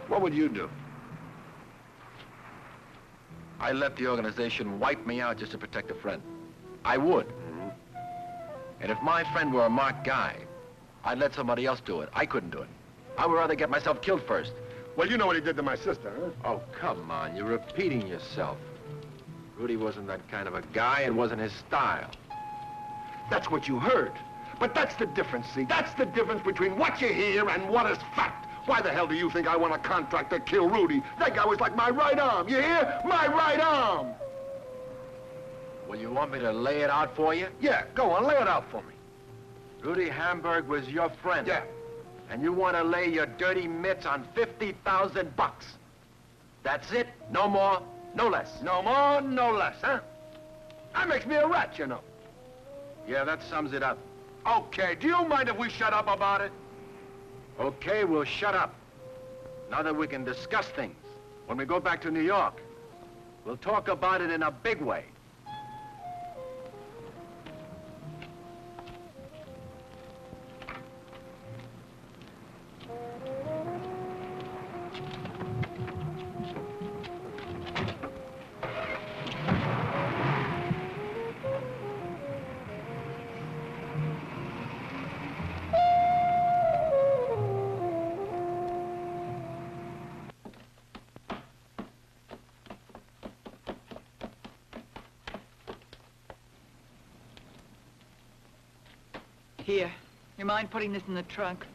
What would you do? I let the organization wipe me out just to protect a friend. I would. And if my friend were a marked guy, I'd let somebody else do it. I couldn't do it. I would rather get myself killed first. Well, you know what he did to my sister, huh? Oh, come on. You're repeating yourself. Rudy wasn't that kind of a guy. It wasn't his style. That's what you heard. But that's the difference, see? That's the difference between what you hear and what is fact. Why the hell do you think I want a contract to kill Rudy? That guy was like my right arm, you hear? My right arm! Well, you want me to lay it out for you? Yeah, go on, lay it out for me. Rudy Hamburg was your friend. Yeah. And you want to lay your dirty mitts on 50,000 bucks. That's it? No more, no less. No more, no less, huh? That makes me a rat, you know. Yeah, that sums it up. Okay, do you mind if we shut up about it? Okay, we'll shut up. Now that we can discuss things, when we go back to New York, we'll talk about it in a big way. Here. You mind putting this in the trunk?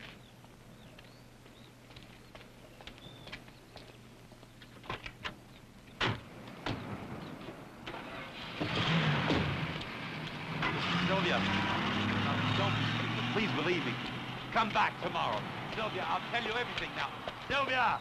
Sylvia, don't, please believe me. Come back tomorrow. Sylvia, I'll tell you everything now. Sylvia!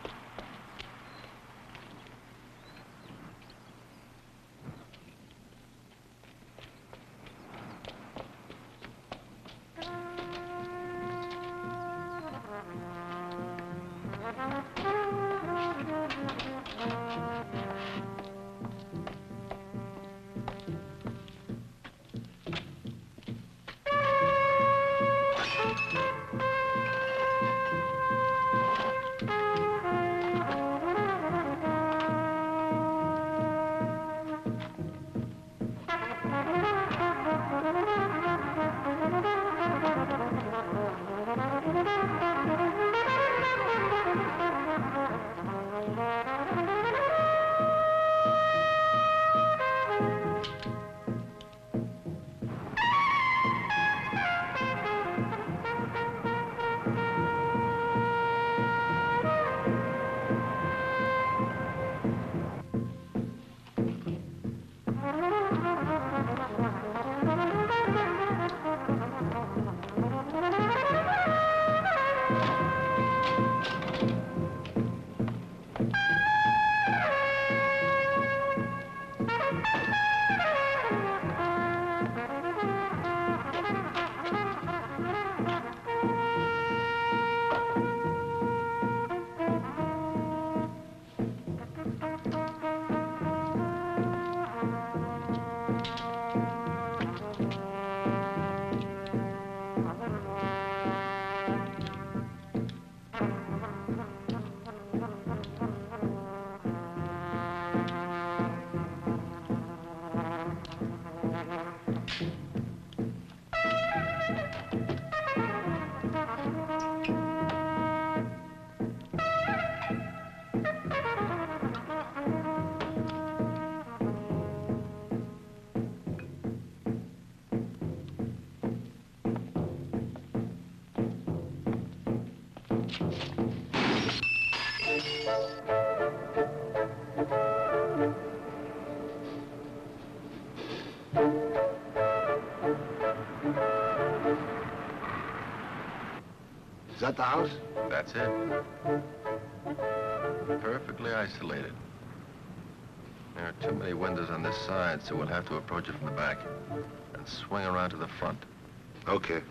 Is that the house? That's it. Perfectly isolated. There are too many windows on this side, so we'll have to approach it from the back and swing around to the front. Okay.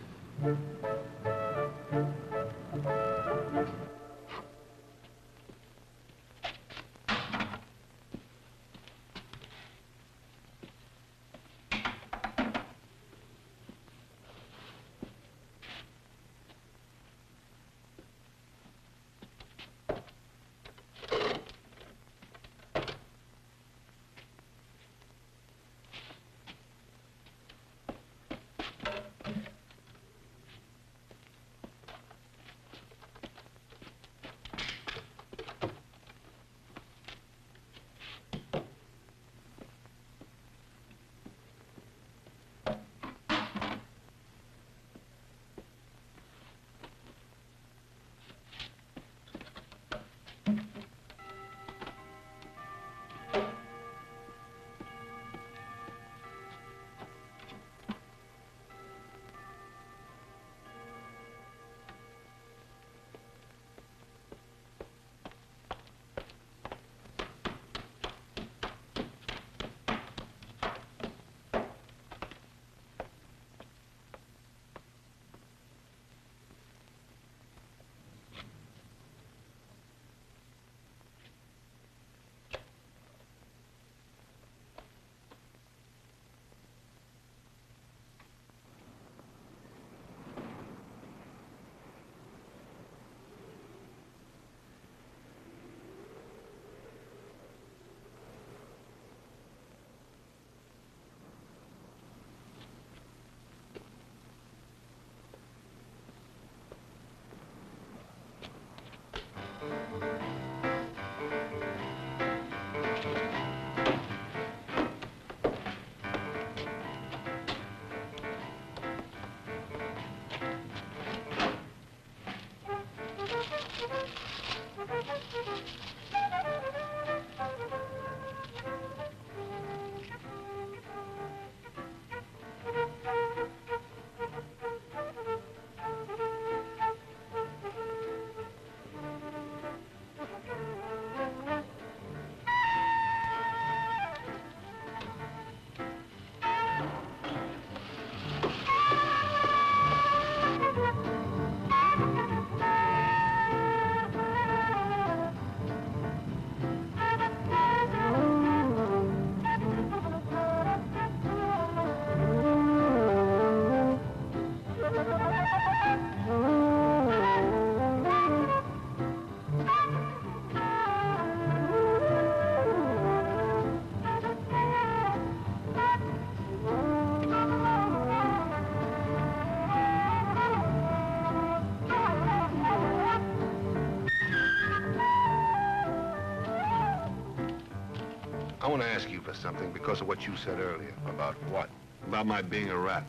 I want to ask you for something because of what you said earlier. About what? About my being a rat.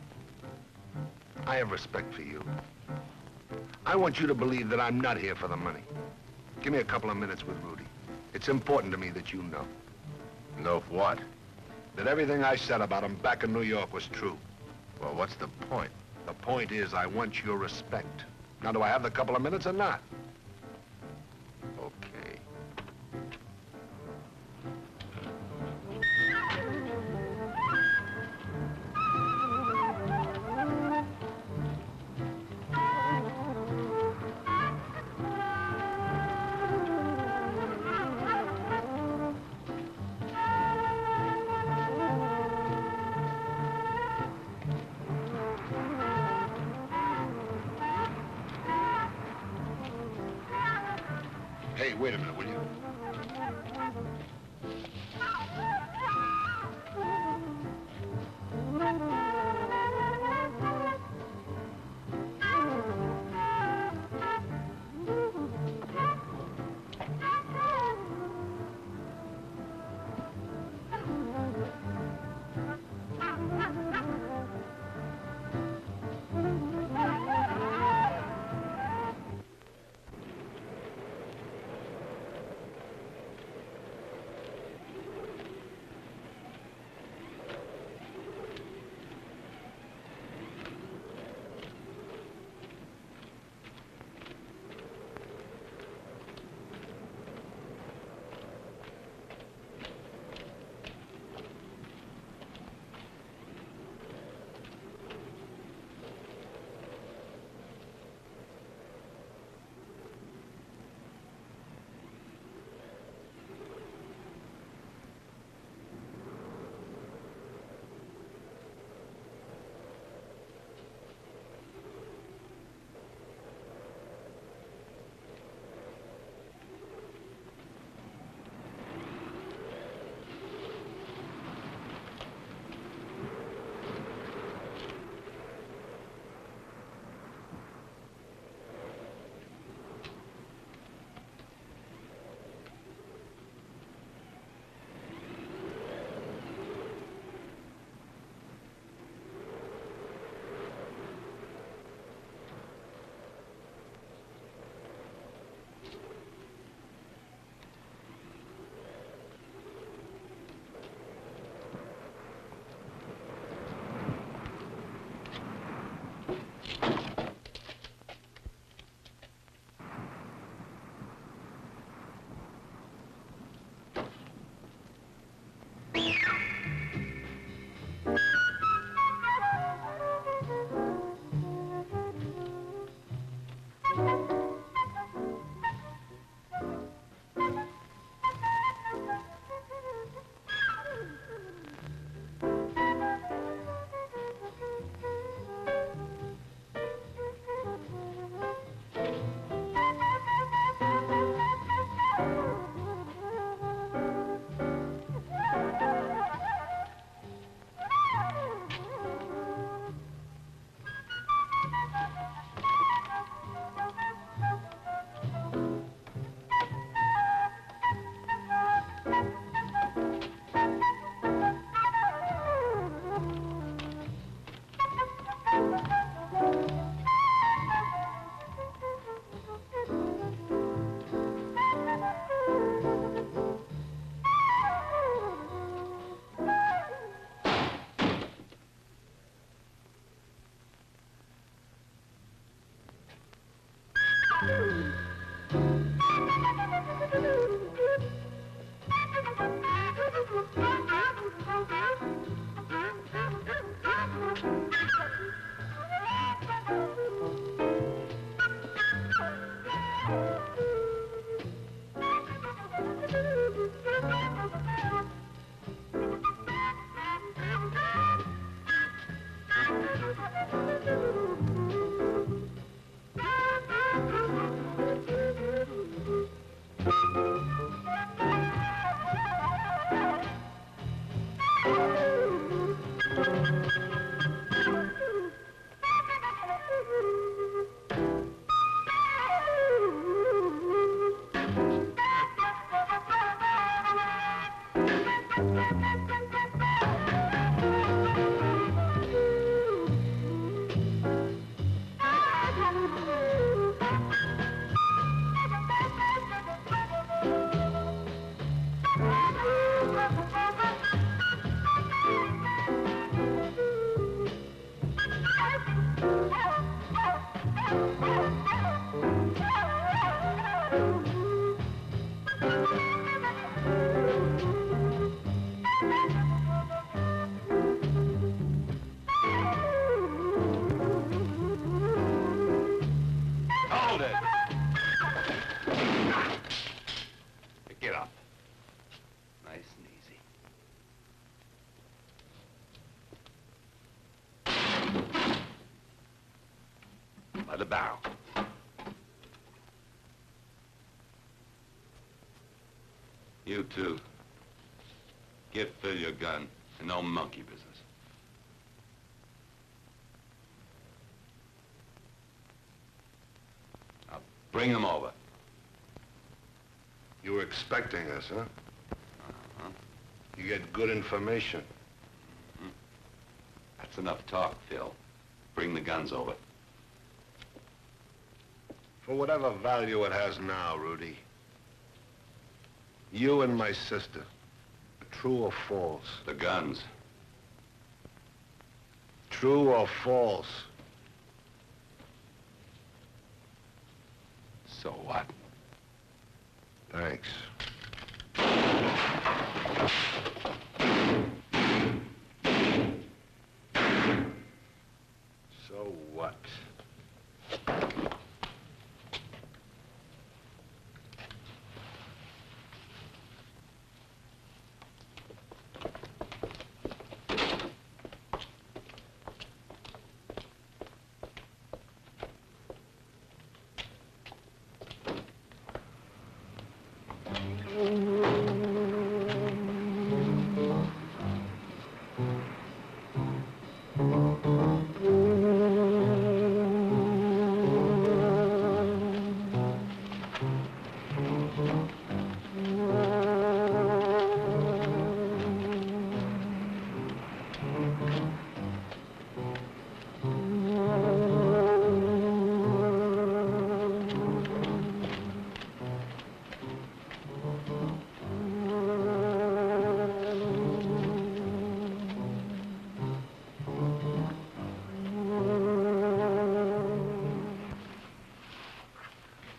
I have respect for you. I want you to believe that I'm not here for the money. Give me a couple of minutes with Rudy. It's important to me that you know. Know what? That everything I said about him back in New York was true. Well, what's the point? The point is I want your respect. Now, do I have the couple of minutes or not? Okay. Hey, wait a minute, will you? Hold it! Get up. Nice and easy. By the barrel. You two. Give Phil your gun and no monkey business. Now bring him over. You were expecting us, huh? Uh-huh. You get good information. Mm-hmm. That's enough talk, Phil. Bring the guns over. For whatever value it has now, Rudy. You and my sister. True or false? The guns. True or false? So what? Thanks. So what?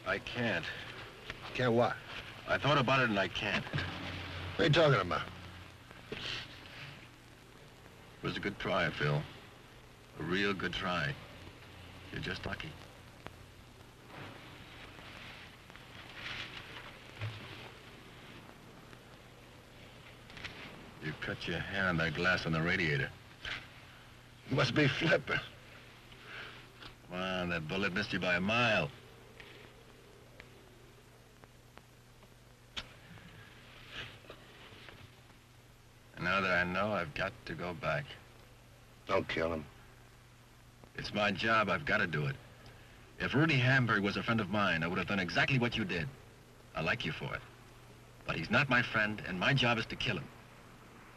I can't. Can't what? I thought about it and I can't. What are you talking about? It was a good try, Phil. A real good try. You're just lucky. You cut your hand on that glass on the radiator. You must be flipping. Come on, that bullet missed you by a mile. And now that I know, I've got to go back. Don't kill him. It's my job. I've got to do it. If Rudy Hamburg was a friend of mine, I would have done exactly what you did. I like you for it. But he's not my friend, and my job is to kill him.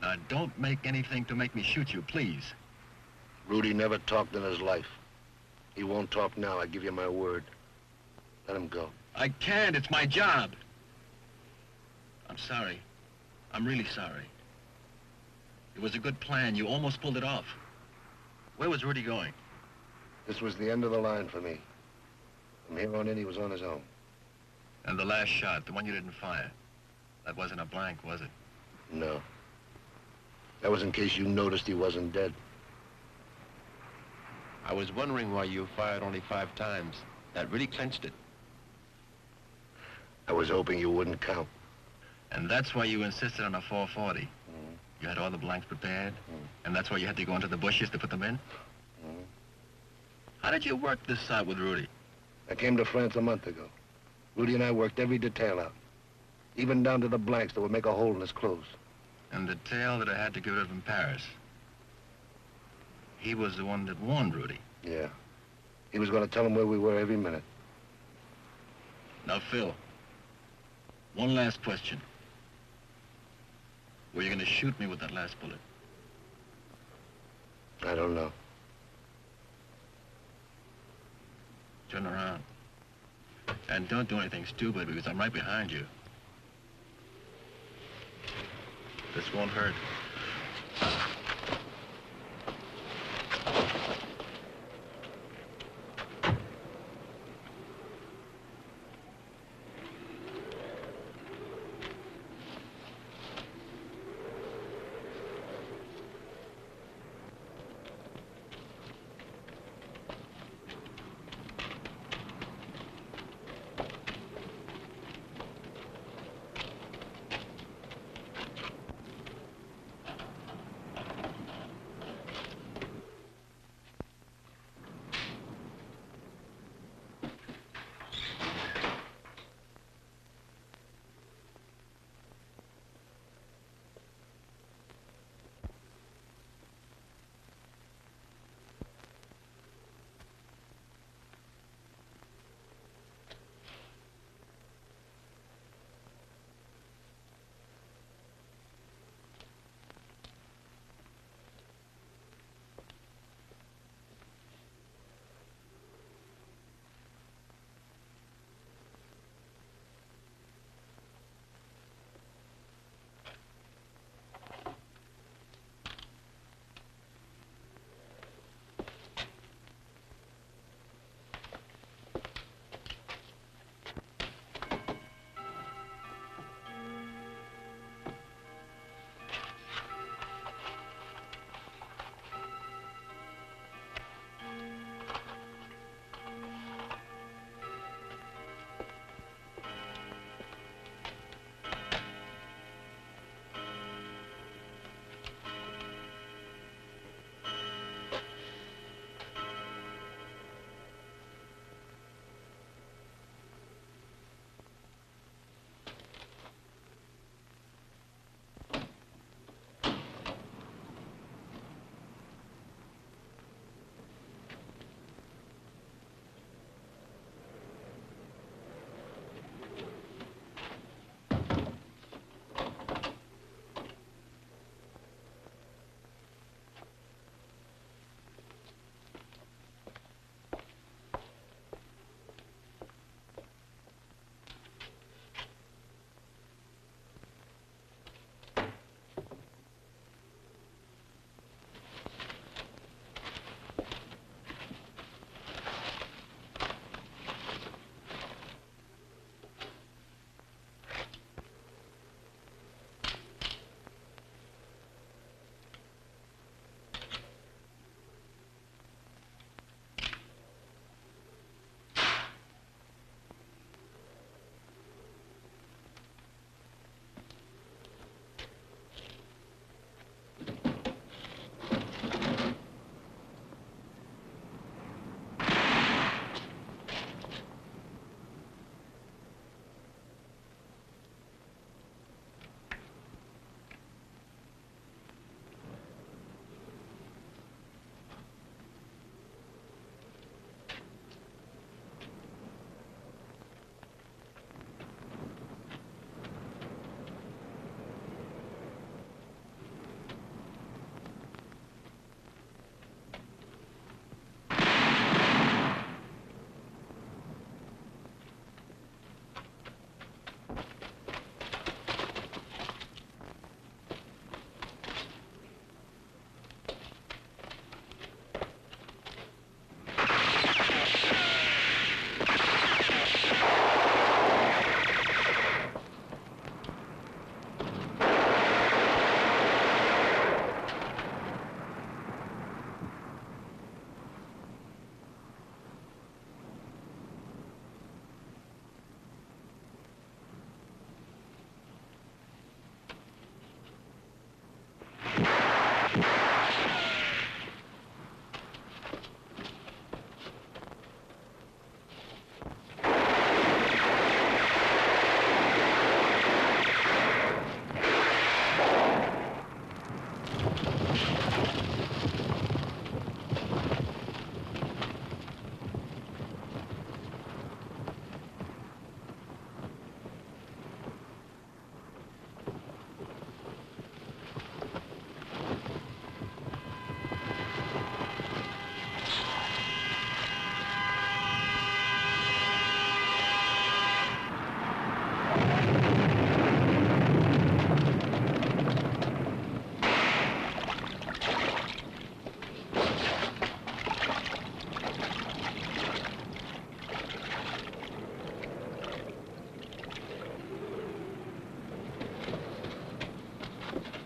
Now, don't make anything to make me shoot you, please. Rudy never talked in his life. He won't talk now, I give you my word. Let him go. I can't. It's my job. I'm sorry. I'm really sorry. It was a good plan. You almost pulled it off. Where was Rudy going? This was the end of the line for me. From here on in, he was on his own. And the last shot, the one you didn't fire, that wasn't a blank, was it? No. That was in case you noticed he wasn't dead. I was wondering why you fired only 5 times. That really clinched it. I was hoping you wouldn't count. And that's why you insisted on a 440. You had all the blanks prepared, and that's why you had to go into the bushes to put them in? How did you work this out with Rudy? I came to France a month ago. Rudy and I worked every detail out, even down to the blanks that would make a hole in his clothes. And the tale that I had to get rid of in Paris, he was the one that warned Rudy. Yeah. He was going to tell him where we were every minute. Now, Phil, one last question. Were you going to shoot me with that last bullet? I don't know. Turn around. And don't do anything stupid, because I'm right behind you. This won't hurt.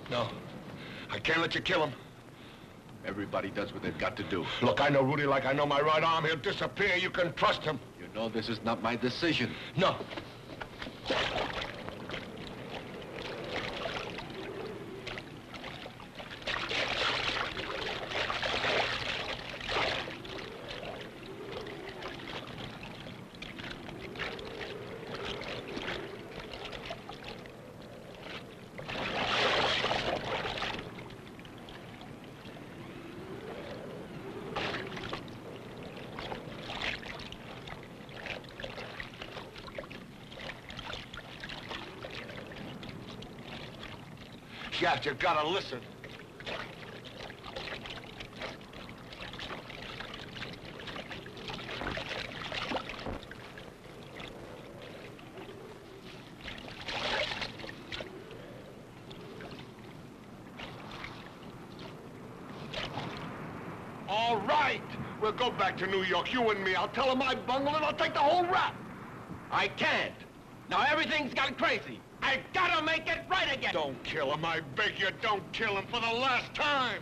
No. I can't let you kill him. Everybody does what they've got to do. Look, I know Rudy like I know my right arm. He'll disappear. You can trust him. You know this is not my decision. No. Yeah, you gotta listen. All right. We'll go back to New York, you and me. I'll tell him I bungled and I'll take the whole rap. I can't. Now everything's gone crazy. I gotta make it right again. Don't kill him, I beg you. Don't kill him for the last time.